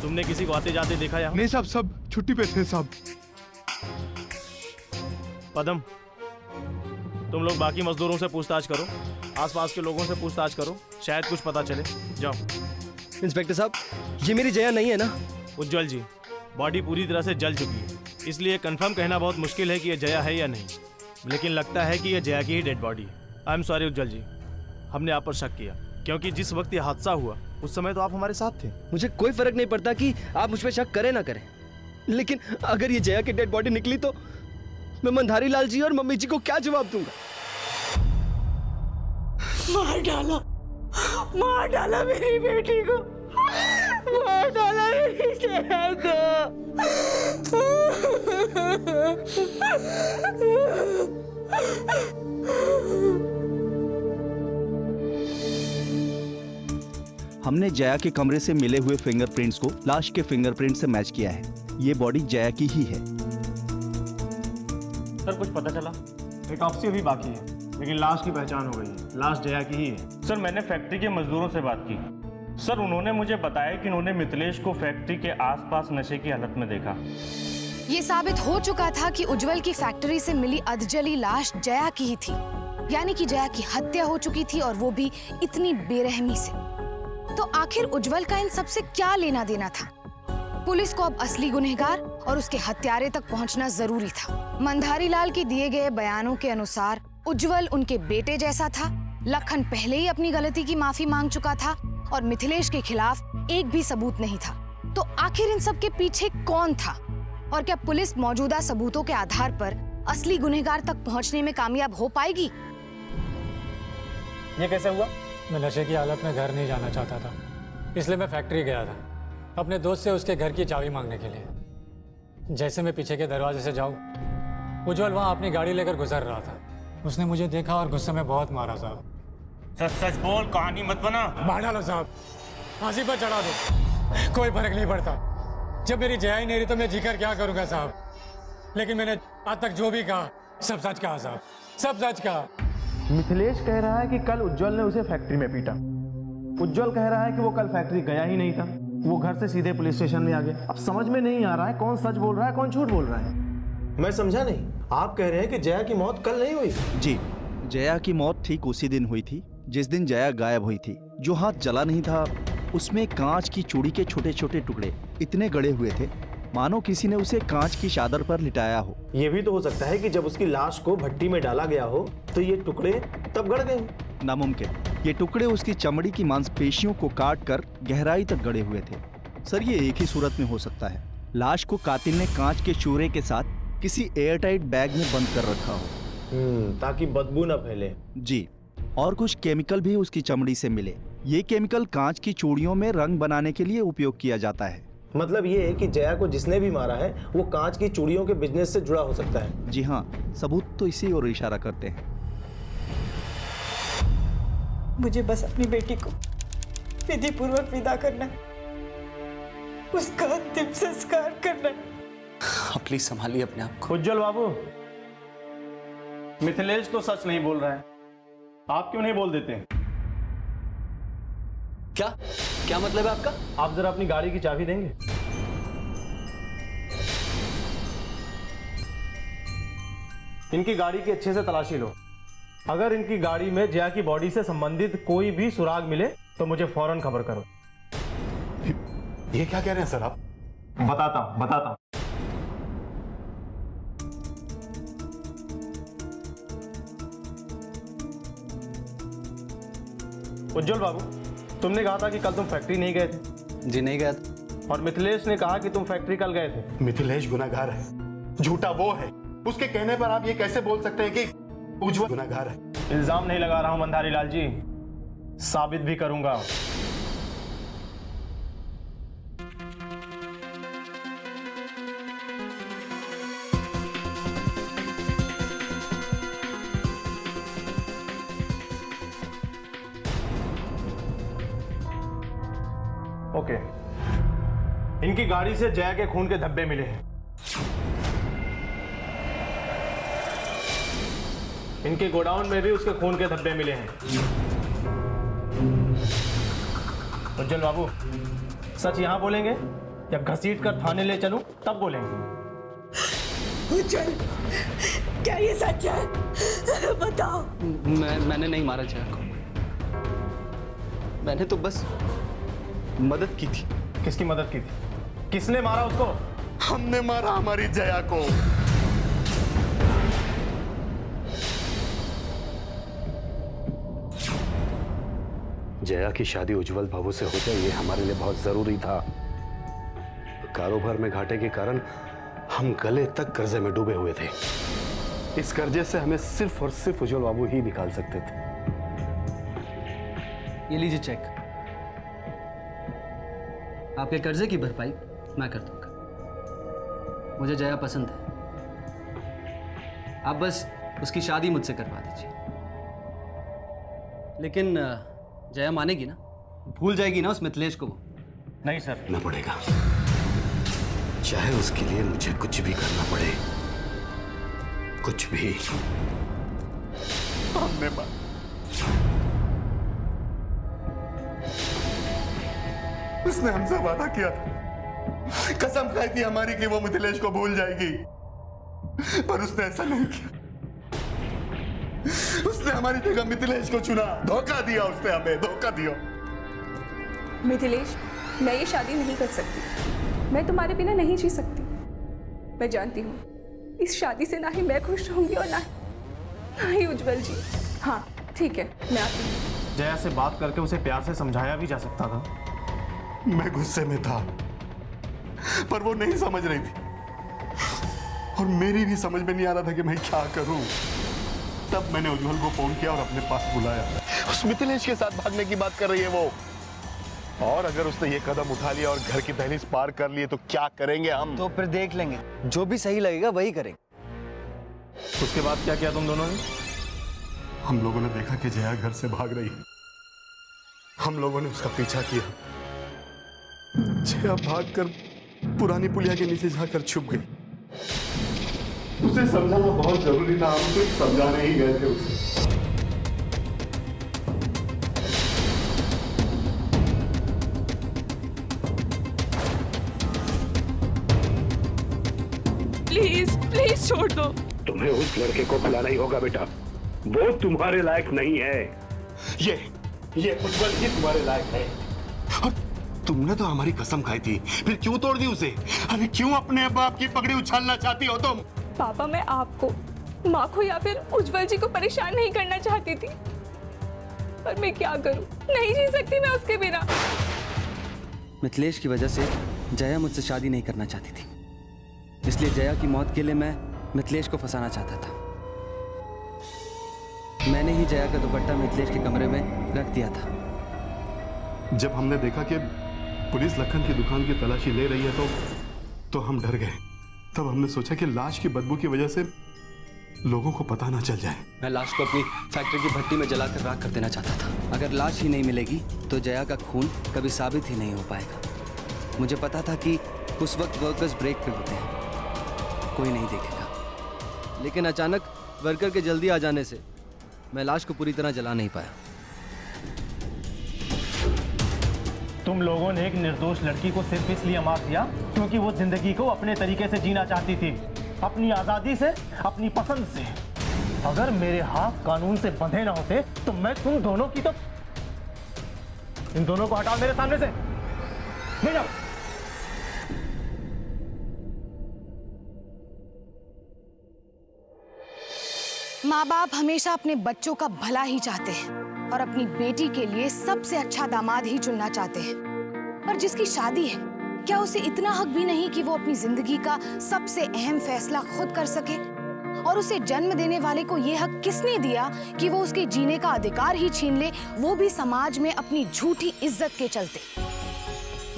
तुमने किसी को आते जाते देखा या? नहीं साहब, सब छुट्टी पे थे साहब। पदम, तुम लोग बाकी मजदूरों से पूछताछ करो, आसपास के लोगों से पूछताछ करो, शायद कुछ पता चले। जाओ। इंस्पेक्टर साहब, ये मेरी जया नहीं है ना? उज्जवल जी, बॉडी पूरी तरह से जल चुकी है, इसलिए कंफर्म कहना बहुत मुश्किल है कि यह जया है या नहीं, लेकिन लगता है कि यह जया की ही डेड बॉडी है। आई एम सॉरी उज्जवल जी, हमने आप पर शक किया, क्योंकि जिस वक्त यह हादसा हुआ उस समय तो आप हमारे साथ थे। मुझे कोई फर्क नहीं पड़ता कि आप मुझ पर शक करें ना करें, लेकिन अगर ये जया की डेड बॉडी निकली तो मैं मंधारी लाल जी और मम्मी जी को क्या जवाब दूंगा? मार डाला मेरी बेटी को, मार डाला मेरी जया हमने जया के कमरे से मिले हुए फिंगरप्रिंट्स को लाश के फिंगरप्रिंट से मैच किया है। ये बॉडी जया की ही है। सर, कुछ पता चला? ऑटोप्सी अभी बाकी है, लेकिन लाश की पहचान हो गई है। लाश जया की ही है। सर, मैंने फैक्ट्री के मजदूरों से बात की। सर, उन्होंने मुझे बताया कि उन्होंने मिथिलेश को फैक्ट्री के आसपास नशे की हालत में देखा। ये साबित हो चुका था कि उज्जवल की फैक्ट्री से मिली अधजली लाश जया की ही थी, यानी कि जया की हत्या हो चुकी थी, और वो भी इतनी बेरहमी से। तो आखिर उज्जवल का इन सबसे क्या लेना देना था? पुलिस को अब असली गुनहगार और उसके हत्यारे तक पहुंचना जरूरी था। मंधारी लाल के दिए गए बयानों के अनुसार उज्जवल उनके बेटे जैसा था। लखन पहले ही अपनी गलती की माफी मांग चुका था और मिथिलेश के खिलाफ एक भी सबूत नहीं था। तो आखिर इन सब के पीछे कौन था, और क्या पुलिस मौजूदा सबूतों के आधार पर असली गुनहगार तक पहुंचने में कामयाब हो पाएगी? ये कैसे हुआ? मैं नशे की हालत में घर नहीं जाना चाहता था, इसलिए मैं फैक्ट्री गया था अपने दोस्त से उसके घर की चाबी मांगने के लिए। जैसे मैं पीछे के दरवाजे से जाऊं, उज्जवल वहां अपनी गाड़ी लेकर गुजर रहा था। उसने मुझे देखा और गुस्से में बहुत मारा साहब। सच सच बोल, कहानी मत बना। मार डालो साहब, फांसी पर चढ़ा दो, कोई फर्क नहीं पड़ता। जब मेरी जया ही नहीं रही तो मैं जीकर क्या करूंगा साहब? लेकिन मैंने आज तक जो भी कहा सब सच कहा साहब, सब सच कहा। मिथिलेश कह रहा है कि कल उज्जवल ने उसे फैक्ट्री में पीटा। उज्जवल कह रहा है कि वो कल फैक्ट्री गया ही नहीं था, वो घर से सीधे पुलिस स्टेशन में आ गया। अब समझ में नहीं आ रहा है कौन सच बोल रहा है कौन झूठ बोल रहा है। मैं समझा नहीं, आप कह रहे हैं कि जया की मौत कल नहीं हुई? जी, जया की मौत ठीक उसी दिन हुई थी जिस दिन जया गायब हुई थी। जो हाथ जला नहीं था उसमें कांच की चूड़ी के छोटे छोटे टुकड़े इतने गड़े हुए थे मानो किसी ने उसे कांच की चादर पर लिटाया हो। ये भी तो हो सकता है कि जब उसकी लाश को भट्टी में डाला गया हो तो ये टुकड़े तब गड़ गए। नामुमकिन, ये टुकड़े उसकी चमड़ी की मांसपेशियों को काट कर गहराई तक गड़े हुए थे। सर, ये एक ही सूरत में हो सकता है। लाश को कातिल ने कांच के चूरे के साथ किसी एयरटाइट बैग में बंद कर रखा हो, ताकि बदबू न फैले। जी, और कुछ केमिकल भी उसकी चमड़ी से मिले। ये केमिकल कांच की चूड़ियों में रंग बनाने के लिए उपयोग किया जाता है। मतलब ये है कि जया को जिसने भी मारा है वो कांच की चूड़ियों के बिजनेस से जुड़ा हो सकता है। जी हाँ, सबूत तो इसी ओर इशारा करते हैं। मुझे बस अपनी बेटी को विधि पूर्वक विदा करना है, उसका अंतिम संस्कार करना है। प्लीज संभालिए अपने आप को। उज्जवल बाबू, मिथिलेश तो सच नहीं बोल रहा है, आप क्यों नहीं बोल देते? क्या क्या मतलब है आपका? आप जरा अपनी गाड़ी की चाबी देंगे? इनकी गाड़ी की अच्छे से तलाशी लो। अगर इनकी गाड़ी में जया की बॉडी से संबंधित कोई भी सुराग मिले तो मुझे फौरन खबर करो। ये क्या कह रहे हैं सर आप? बताता हूं। उज्जवल बाबू, तुमने कहा था कि कल तुम फैक्ट्री नहीं गए थे। जी नहीं गया था। और मिथिलेश ने कहा कि तुम फैक्ट्री कल गए थे। मिथिलेश गुनहगार है, झूठा वो है। उसके कहने पर आप ये कैसे बोल सकते हैं कि उज्जवल गुनहगार है? इल्जाम नहीं लगा रहा हूं बंधारी लाल जी, साबित भी करूंगा। ओके, इनकी गाड़ी से जया के खून के धब्बे मिले हैं। इनके गोडाउन में भी उसके खून के धब्बे मिले हैं। उज्जवल बाबू, सच यहां बोलेंगे या घसीट कर थाने ले चलूं तब बोलेंगे? उज्जवल, क्या ये सच है? बताओ। मैंने नहीं मारा जया को। मैंने तो बस मदद की थी। किसकी मदद की थी? किसने मारा उसको? हमने मारा हमारी जया को। जया की शादी उज्जवल बाबू से हो जाए, ये हमारे लिए बहुत जरूरी था। कारोबार में घाटे के कारण हम गले तक कर्जे में डूबे हुए थे। इस कर्जे से हमें सिर्फ और सिर्फ उज्जवल बाबू ही निकाल सकते थे। ये लीजिए चेक। आपके कर्जे की भरपाई मैं कर दूंगा। मुझे जया पसंद है, आप बस उसकी शादी मुझसे करवा दीजिए। लेकिन जया मानेगी ना? भूल जाएगी ना उस मिथिलेश को? नहीं सर। ना पड़ेगा, चाहे उसके लिए मुझे कुछ भी करना पड़े, कुछ भी। हमने उसने हमसे वादा किया था, कसम खाई थी हमारी कि वो मिथिलेश को भूल जाएगी, पर उसने ऐसा नहीं किया। उसने हमारी जगह मिथिलेश को चुना। धोखा दिया उसने हमें, धोखा दिया। मिथिलेश, मैं ये शादी नहीं कर सकती। मैं तुम्हारे बिना नहीं जी सकती। मैं जानती हूँ इस शादी से ना ही मैं खुश रहूंगी और ना ही उज्जवल जी। हाँ ठीक है, मैं आती हूँ। जया से बात करके उसे प्यार से समझाया भी जा सकता था। मैं गुस्से में था, पर वो नहीं समझ रही थी, और मेरी भी समझ में नहीं आ रहा था कि मैं क्या करूं। तब मैंने उज्जवल को फोन किया और अपने पास बुलाया। उस मिथिलेश के साथ भागने की बात कर रही है वो, और अगर उसने ये कदम उठा लिया और घर की दहलीज पार कर लिए तो क्या करेंगे हम? तो फिर देख लेंगे, जो भी सही लगेगा वही करेंगे। उसके बाद क्या किया तुम दोनों ने? हम लोगों ने देखा कि जया घर से भाग रही है। हम लोगों ने उसका पीछा किया। जया भागकर पुरानी पुलिया के नीचे जाकर छुप गई। उसे समझाना बहुत जरूरी था, हम तो समझाने ही गए थे उसे। प्लीज प्लीज छोड़ दो। तुम्हें उस लड़के को बुलाना ही होगा बेटा, वो तुम्हारे लायक नहीं है। ये उज्जवल ही तुम्हारे लायक है। और तुमने तो हमारी कसम खाई थी, फिर क्यों तोड़ दी उसे? अरे क्यों अपने बाप की पगड़ी उछालना चाहती हो तुम? पापा, मैं आपको, माँ को या फिर उज्जवल जी को परेशान नहीं करना चाहती थी, पर मैं क्या करूं? नहीं जी सकती मैं उसके बिना। मिथिलेश की वजह से जया मुझसे शादी नहीं करना चाहती थी, इसलिए जया की मौत के लिए मैं मिथिलेश को फंसाना चाहता था। मैंने ही जया का दुपट्टा मिथिलेश के कमरे में रख दिया था। जब हमने देखा कि पुलिस लखन की दुकान की तलाशी ले रही है तो हम डर गए। तब हमने सोचा कि लाश की बदबू की वजह से लोगों को पता ना चल जाए। मैं लाश को अपनी फैक्ट्री की भट्टी में जलाकर राख कर देना चाहता था। अगर लाश ही नहीं मिलेगी तो जया का खून कभी साबित ही नहीं हो पाएगा। मुझे पता था कि उस वक्त वर्कर्स ब्रेक पे होते हैं, कोई नहीं देखेगा। लेकिन अचानक वर्कर के जल्दी आ जाने से मैं लाश को पूरी तरह जला नहीं पाया। तुम लोगों ने एक निर्दोष लड़की को सिर्फ इसलिए मार दिया क्योंकि वो जिंदगी को अपने तरीके से जीना चाहती थी, अपनी आजादी से, अपनी पसंद से। अगर मेरे हाथ कानून से बंधे ना होते तो मैं तुम दोनों की तो इन दोनों को हटाओ मेरे सामने से। ले जाओ। माँ बाप हमेशा अपने बच्चों का भला ही चाहते हैं और अपनी बेटी के लिए सबसे अच्छा दामाद ही चुनना चाहते हैं। पर जिसकी शादी है, क्या उसे इतना हक भी नहीं कि वो अपनी जिंदगी का सबसे अहम फैसला खुद कर सके? और उसे जन्म देने वाले को ये हक किसने दिया कि वो उसके जीने का अधिकार ही छीन ले, वो भी समाज में अपनी झूठी इज्जत के चलते।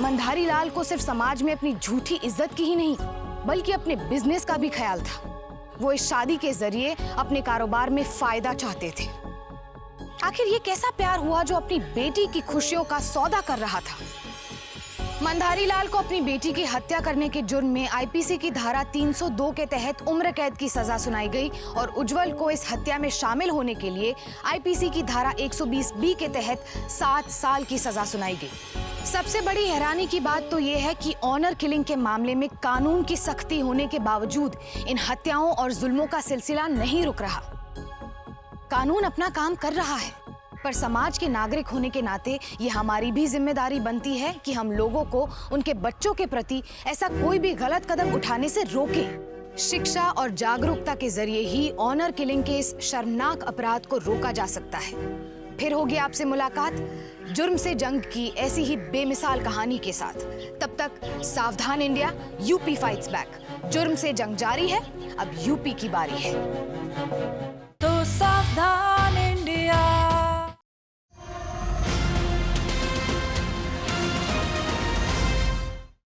मंधारी लाल को सिर्फ समाज में अपनी झूठी इज्जत की ही नहीं बल्कि अपने बिजनेस का भी ख्याल था। वो इस शादी के जरिए अपने कारोबार में फायदा चाहते थे। आखिर ये कैसा प्यार हुआ जो अपनी बेटी की खुशियों का सौदा कर रहा था? मंधारी लाल को अपनी बेटी की हत्या करने के जुर्म में आईपीसी की धारा 302 के तहत उम्र कैद की सजा सुनाई गई और उज्जवल को इस हत्या में शामिल होने के लिए आईपीसी की धारा 120 बी के तहत 7 साल की सजा सुनाई गई। सबसे बड़ी हैरानी की बात तो ये है कि ऑनर किलिंग के मामले में कानून की सख्ती होने के बावजूद इन हत्याओं और जुल्मों का सिलसिला नहीं रुक रहा। कानून अपना काम कर रहा है, पर समाज के नागरिक होने के नाते ये हमारी भी जिम्मेदारी बनती है कि हम लोगों को उनके बच्चों के प्रति ऐसा कोई भी गलत कदम उठाने से रोकें। शिक्षा और जागरूकता के जरिए ही ऑनर किलिंग के इस शर्मनाक अपराध को रोका जा सकता है। फिर होगी आपसे मुलाकात जुर्म से जंग की ऐसी ही बेमिसाल कहानी के साथ। तब तक सावधान इंडिया, यूपी फाइट्स बैक। जुर्म से जंग जारी है, अब यूपी की बारी है। तो सावधान